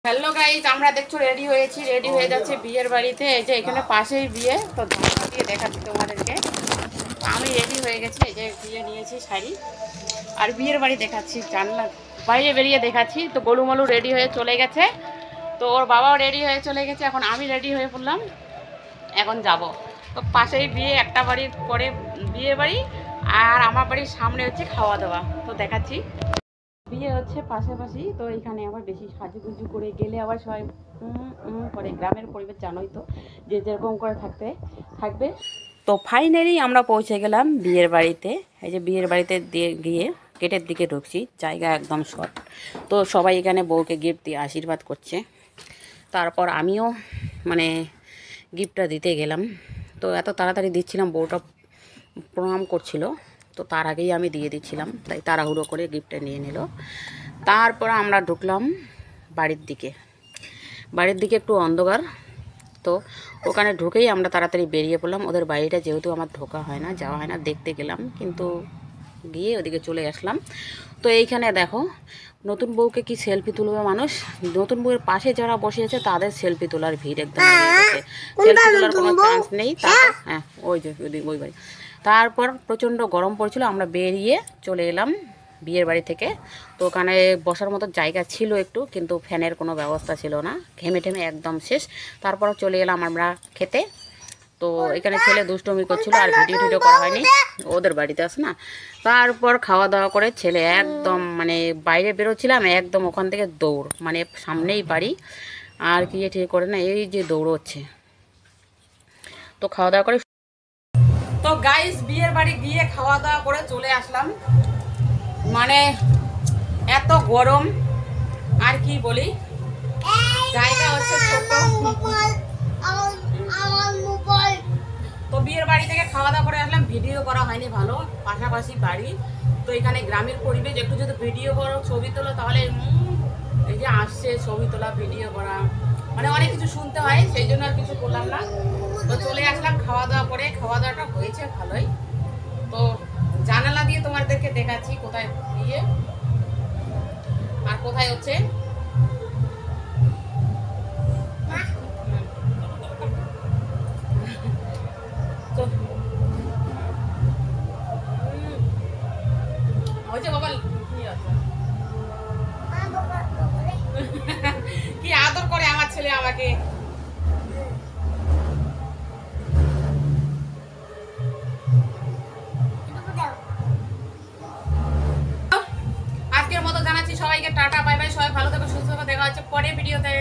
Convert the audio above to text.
Hello guys, আমরা দেখছো ready হয়েছি, রেডি হয়ে যাচ্ছে বিয়ের বাড়িতে। এই যে এখানে পাশেই বিয়ে, তো জানলা দিয়ে দেখাচ্ছি তোমাদেরকে। আমি রেডি হয়ে গেছি, এই যে বিয়ে নিয়েছি শাড়ি, আর বিয়ের বাড়ি দেখাচ্ছি, জানলা বাইরে বেরিয়ে দেখাচ্ছি। তো গোলুমলু রেডি হয়ে চলে গেছে, তো ওর বাবাও রেডি হয়ে চলে গেছে। এখন আমি রেডি হয়ে পড়লাম, এখন যাব। তো পাশেই বিয়ে, একটা বাড়ির পরে বিয়ে বাড়ি, আর আমার বাড়ির সামনে হচ্ছে খাওয়া দাওয়া। তো দেখাচ্ছি, বিয়ে হচ্ছে পাশাপাশি। তো এখানে আবার বেশি সাজুগুজু করে গেলে আবার সবাই করে। গ্রামের পরিবেশ জানোই তো, যে যেরকম করে থাকবে। তো ফাইনালি আমরা পৌঁছে গেলাম বিয়ের বাড়িতে। এই যে বিয়ের বাড়িতে দিয়ে গিয়ে গেটের দিকে ঢুকছি, জায়গা একদম শর্ট। তো সবাই এখানে বউকে গিফট দিয়ে আশীর্বাদ করছে। তারপর আমিও মানে গিফটটা দিতে গেলাম। তো এত তাড়াতাড়ি দিচ্ছিলাম, বউটা প্রণাম করছিল, তো তার আগেই আমি দিয়ে দিচ্ছিলাম, তাই তাড়াহুড়ো করে গিফটটা নিয়ে নিল। তারপর আমরা ঢুকলাম বাড়ির দিকে একটু অন্ধকার, তো ওখানে ঢুকেই আমরা তাড়াতাড়ি বেরিয়ে পড়লাম। ওদের বাড়িটা যেহেতু আমার ঢোকা হয় না, যাওয়া হয় না, দেখতে গেলাম, কিন্তু গিয়ে ওদিকে চলে আসলাম। তো এইখানে দেখো নতুন বউকে কি সেলফি তুলবে মানুষ। নতুন বউয়ের পাশে যারা বসে আছে তাদের সেলফি তোলার ভিড় একদম, সেলফি তোলার কোনো চান্স নেই। তারপর হ্যাঁ, ওই যে ওই বাড়ি। তারপর প্রচণ্ড গরম পড়ছিল, আমরা বেরিয়ে চলে এলাম বিয়ের বাড়ি থেকে। তো ওখানে বসার মতো জায়গা ছিল একটু, কিন্তু ফ্যানের কোনো ব্যবস্থা ছিল না, ঘেমে টেমে একদম শেষ। তারপর চলে এলাম আমরা খেতে। তো এখানে ছেলে দুষ্টমি করছিল, আর ভিডিও করা হয়নি, ওদের বাড়িতে আছে না। তারপর খাওয়া দাওয়া করে ছেলে একদম মানে বাইরে বেরোচ্ছিলাম, একদম ওখান থেকে দৌড়, মানে সামনেই বাড়ি, আর কি ঠিক করে না, এই যে দৌড়চ্ছে। তো খাওয়া দাওয়া করে, তো গাইস বিয়ের বাড়ি গিয়ে খাওয়া দাওয়া করে চলে আসলাম। মানে এত গরম, আর কি বলি, জায়গা হচ্ছে ছোট। তো বিয়ের বাড়ি থেকে খাওয়া দাওয়া করে আসলাম, ভিডিও করা হয়নি ভালো, পাশাপাশি বাড়ি। তো এখানে গ্রামের পরিবেশ, একটু যদি ভিডিও করো, ছবি তোলো, তাহলে এই যে আসছে ছবি তোলা, ভিডিও করা, মানে অনেক কিছু শুনতে হয়, সেই জন্য আর কিছু করলাম না। তো চলে আসলাম খাওয়া দাওয়া করে। খাওয়া দাওয়াটা হয়েছে ভালোই। তো জানালা দিয়ে তোমাদেরকে দেখাচ্ছি কোথায় বিয়ে আর কোথায় হচ্ছে। তো হয়েছে বাবা, কি আদর করে আমার ছেলে আমাকে। আজকের মতো জানাচ্ছি সবাইকে টাটা, বাই বাই, সবাই ভালো থাকো, সুস্থ থাকো, দেখা হচ্ছে পরের ভিডিওতে।